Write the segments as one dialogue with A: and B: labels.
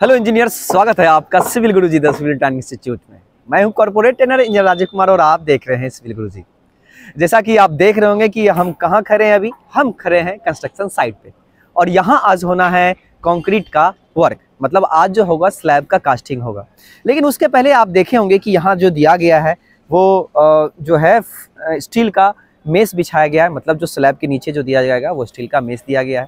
A: Hello engineers, स्वागत है आपका civil Guruji the civil training institute में। मैं हूं corporate trainer engineer Rajeev Kumar और आप देख रहे हैं सिविल गुरुजी। जैसा कि आप देख रहे होंगे कि हम कहां खड़े हैं, अभी हम खड़े हैं कंस्ट्रक्शन साइट पे और यहां आज होना है कंक्रीट का वर्क, मतलब आज जो होगा स्लैब का कास्टिंग होगा। लेकिन उसके पहले आप देखे होंगे कि यहाँ जो दिया गया है वो जो है स्टील का मेस बिछाया गया है, मतलब जो स्लैब के नीचे जो दिया जाएगा वो स्टील का मेस दिया गया है,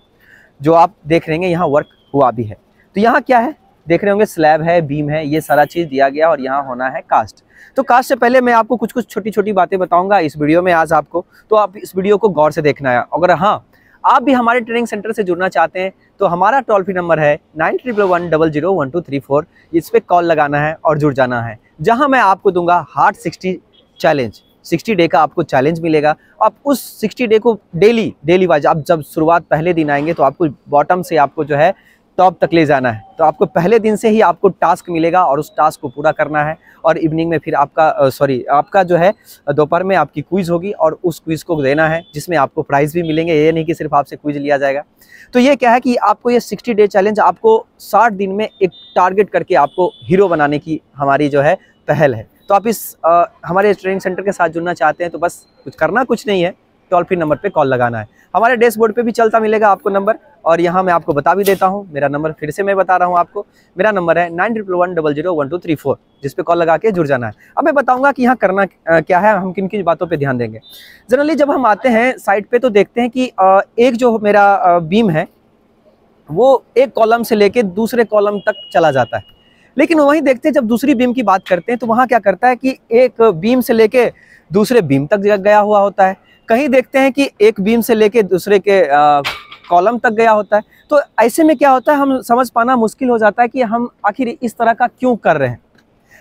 A: जो आप देख रहे हैं यहाँ वर्क हुआ भी है। तो यहाँ क्या है देख रहे होंगे, स्लैब है, बीम है, ये सारा चीज़ दिया गया और यहाँ होना है कास्ट। तो कास्ट से पहले मैं आपको कुछ छोटी छोटी बातें बताऊंगा इस वीडियो में आज आपको, तो आप इस वीडियो को गौर से देखना है। अगर हाँ आप भी हमारे ट्रेनिंग सेंटर से जुड़ना चाहते हैं तो हमारा टोल फ्री नंबर है 9111001234। इस पर कॉल लगाना है और जुड़ जाना है, जहाँ मैं आपको दूंगा हार्ड 60 चैलेंज। 60 डे का आपको चैलेंज मिलेगा। आप उस 60 डे को डेली वाइज, आप जब शुरुआत पहले दिन आएंगे तो आपको बॉटम से आपको जो है टॉप तक ले जाना है। तो आपको पहले दिन से ही आपको टास्क मिलेगा और उस टास्क को पूरा करना है। और इवनिंग में फिर आपका जो है दोपहर में आपकी क्विज होगी और उस क्विज को देना है, जिसमें आपको प्राइज़ भी मिलेंगे। ये नहीं कि सिर्फ आपसे क्विज लिया जाएगा। तो ये क्या है कि आपको ये 60 डे चैलेंज आपको 60 दिन में एक टारगेट करके आपको हीरो बनाने की हमारी जो है पहल है। तो आप इस हमारे ट्रेनिंग सेंटर के साथ जुड़ना चाहते हैं तो बस कुछ नहीं है, टोल फ्री नंबर पे कॉल लगाना है। हमारे डैशबोर्ड पे भी चलता मिलेगा आपको नंबर, और यहाँ मैं आपको बता भी देता हूँ मेरा नंबर, फिर से मैं बता रहा हूँ आपको। मेरा नंबर है 9111001234, जिस पे कॉल लगा के जुड़ जाना है। अब मैं बताऊँगा कि यहाँ करना क्या है, हम किन किन बातों पे ध्यान देंगे। जनरली जब हम आते हैं साइट पे तो देखते हैं कि एक जो मेरा बीम है वो एक कॉलम से लेके दूसरे कॉलम तक चला जाता है। लेकिन वहीं देखते हैं जब दूसरी बीम की बात करते हैं तो वहाँ क्या करता है कि एक बीम से लेके दूसरे बीम तक गया हुआ होता है। कहीं देखते हैं कि एक बीम से लेके दूसरे के कॉलम तक गया होता है। तो ऐसे में क्या होता है, हम समझ पाना मुश्किल हो जाता है कि हम आखिर इस तरह का क्यों कर रहे हैं।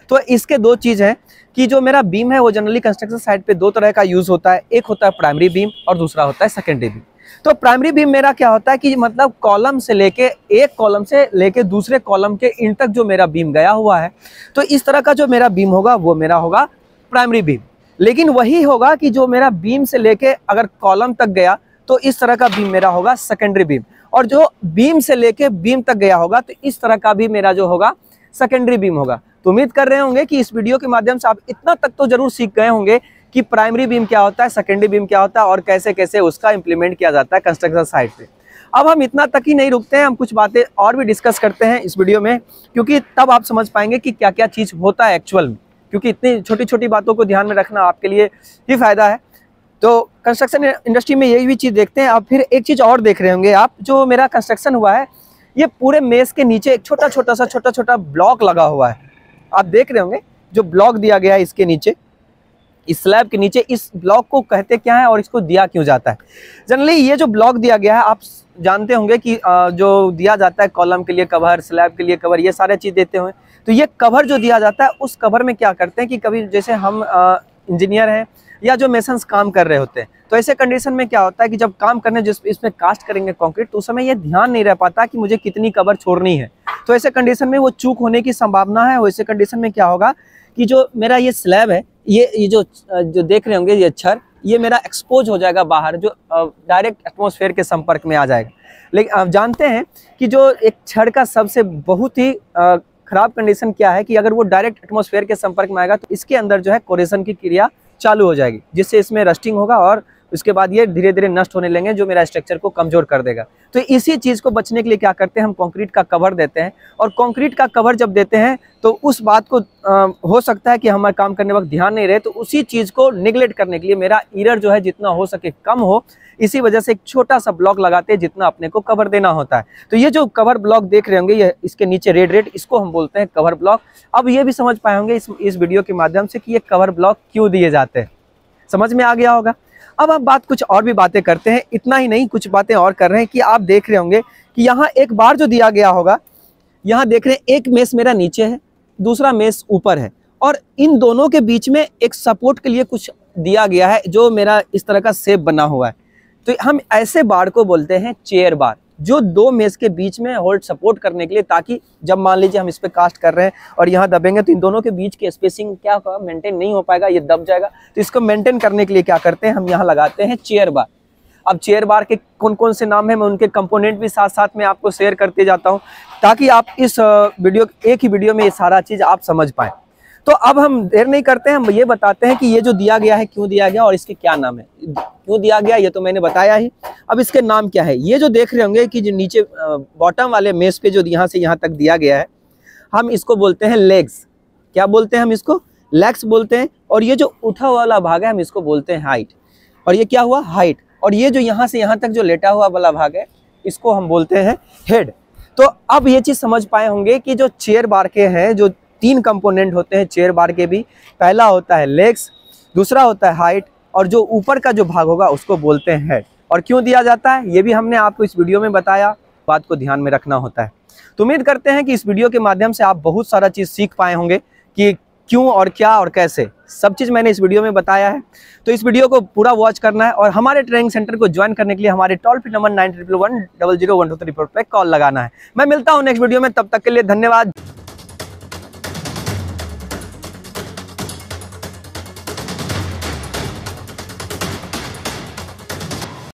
A: तो इसके दो चीज़ हैं कि जो मेरा बीम है वो जनरली कंस्ट्रक्शन साइट पे दो तरह का यूज़ होता है। एक होता है प्राइमरी बीम और दूसरा होता है सेकेंडरी बीम। तो प्राइमरी बीम मेरा क्या होता है कि मतलब कॉलम से लेके एक कॉलम से लेके दूसरे कॉलम के इन तक जो मेरा बीम गया हुआ है, तो इस तरह का जो मेरा बीम होगा वो मेरा होगा प्राइमरी बीम। लेकिन वही होगा कि जो मेरा बीम से लेके अगर कॉलम तक गया तो इस तरह का बीम मेरा होगा सेकेंडरी बीम, और जो बीम से लेके बीम तक गया होगा तो इस तरह का भी मेरा जो होगा सेकेंडरी बीम होगा। तो उम्मीद कर रहे होंगे कि इस वीडियो के माध्यम से आप इतना तक तो जरूर सीख गए होंगे कि प्राइमरी बीम क्या होता है, सेकेंडरी बीम क्या होता है और कैसे कैसे उसका इंप्लीमेंट किया जाता है कंस्ट्रक्शन साइट पे। अब हम इतना तक ही नहीं रुकते हैं, हम कुछ बातें और भी डिस्कस करते हैं इस वीडियो में, क्योंकि तब आप समझ पाएंगे कि क्या क्या चीज़ होता है एक्चुअल में, क्योंकि इतनी छोटी छोटी बातों को ध्यान में रखना आपके लिए ही फायदा है। तो कंस्ट्रक्शन इंडस्ट्री में यही भी चीज़ देखते हैं। अब फिर एक चीज़ और देख रहे होंगे आप, जो मेरा कंस्ट्रक्शन हुआ है ये पूरे मेस के नीचे एक छोटा छोटा ब्लॉक लगा हुआ है। आप देख रहे होंगे जो ब्लॉक दिया गया है इसके नीचे, इस स्लैब के नीचे, इस ब्लॉक को कहते क्या है और इसको दिया क्यों जाता है। जनरली ये जो ब्लॉक दिया गया है आप जानते होंगे कि जो दिया जाता है कॉलम के लिए कवर, स्लैब के लिए कवर, ये सारे चीज़ देते हुए, तो ये कवर जो दिया जाता है उस कवर में क्या करते हैं कि कभी जैसे हम इंजीनियर हैं या जो मेसन्स काम कर रहे होते हैं, तो ऐसे कंडीशन में क्या होता है कि जब काम करने इसमें कास्ट करेंगे कंक्रीट, तो उस समय ये ध्यान नहीं रह पाता कि मुझे कितनी कवर छोड़नी है। तो ऐसे कंडीशन में वो चूक होने की संभावना है। वैसे कंडीशन में क्या होगा कि जो मेरा ये स्लैब है, ये जो देख रहे होंगे ये छड़, ये मेरा एक्सपोज हो जाएगा बाहर, जो डायरेक्ट एटमॉस्फेयर के संपर्क में आ जाएगा। लेकिन आप जानते हैं कि जो एक छड़ का सबसे बहुत ही खराब कंडीशन क्या है कि अगर वो डायरेक्ट एटमॉस्फेयर के संपर्क में आएगा तो इसके अंदर जो है कोरेशन की क्रिया चालू हो जाएगी, जिससे इसमें रस्टिंग होगा और उसके बाद ये धीरे धीरे नष्ट होने लगेंगे, जो मेरा स्ट्रक्चर को कमजोर कर देगा। तो इसी चीज़ को बचने के लिए क्या करते हैं, हम कंक्रीट का कवर देते हैं। और कंक्रीट का कवर जब देते हैं तो उस बात को हो सकता है कि हमारे काम करने वक्त ध्यान नहीं रहे, तो उसी चीज़ को निगलेक्ट करने के लिए मेरा एरर जो है जितना हो सके कम हो, इसी वजह से एक छोटा सा ब्लॉक लगाते हैं जितना अपने को कवर देना होता है। तो ये जो कवर ब्लॉक देख रहे होंगे, ये इसके नीचे रेड, इसको हम बोलते हैं कवर ब्लॉक। अब ये भी समझ पाए होंगे इस वीडियो के माध्यम से कि ये कवर ब्लॉक क्यों दिए जाते हैं, समझ में आ गया होगा। अब हम कुछ और भी बातें करते हैं, इतना ही नहीं कुछ बातें और कर रहे हैं कि आप देख रहे होंगे कि यहाँ एक बार जो दिया गया होगा, यहाँ देख रहे हैं एक मेस मेरा नीचे है, दूसरा मेस ऊपर है, और इन दोनों के बीच में एक सपोर्ट के लिए कुछ दिया गया है जो मेरा इस तरह का शेप बना हुआ है। तो हम ऐसे बार को बोलते हैं चेयर बार, जो दो मेज के बीच में होल्ड सपोर्ट करने के लिए, ताकि जब मान लीजिए हम इस पे कास्ट कर रहे हैं और यहाँ दबेंगे तो इन दोनों के बीच की स्पेसिंग क्या होगा, मेंटेन नहीं हो पाएगा, ये दब जाएगा। तो इसको मेंटेन करने के लिए क्या करते हैं, हम यहाँ लगाते हैं चेयर बार। अब चेयर बार के कौन कौन से नाम है, मैं उनके कंपोनेंट भी साथ साथ में आपको शेयर करते जाता हूं, ताकि आप इस एक ही वीडियो में ये सारा चीज़ आप समझ पाएँ। तो अब हम देर नहीं करते हैं, हम ये बताते हैं कि ये जो दिया गया है क्यों दिया गया और इसके क्या नाम है। क्यों दिया गया ये तो मैंने बताया ही, अब इसके नाम क्या है। ये जो देख रहे होंगे कि जो नीचे बॉटम वाले मेज पे जो यहाँ से यहाँ तक दिया गया है, हम इसको बोलते हैं लेग्स। क्या बोलते हैं हम इसको? लेग्स बोलते हैं। और ये जो उठा वाला भाग है हम इसको बोलते हैं हाइट। और ये क्या हुआ? हाइट। और ये जो यहाँ से यहाँ तक जो लेटा हुआ वाला भाग है इसको हम बोलते हैं हेड। तो अब ये चीज़ समझ पाए होंगे कि जो चेयर बार के हैं, जो 3 कंपोनेंट होते हैं चेयर बार के भी, पहला होता है लेग्स, दूसरा होता है हाइट, और जो ऊपर का जो भाग होगा उसको बोलते हैं हेड। और क्यों दिया जाता है ये भी हमने आपको इस वीडियो में बताया, बात को ध्यान में रखना होता है। तो उम्मीद करते हैं कि इस वीडियो के माध्यम से आप बहुत सारा चीज़ सीख पाए होंगे कि क्यों और क्या और कैसे, सब चीज़ मैंने इस वीडियो में बताया है। तो इस वीडियो को पूरा वॉच करना है और हमारे ट्रेनिंग सेंटर को ज्वाइन करने के लिए हमारे टोल फ्री नंबर 9111001234 पे कॉल लगाना है। मैं मिलता हूं नेक्स्ट वीडियो में, तब तक के लिए धन्यवाद।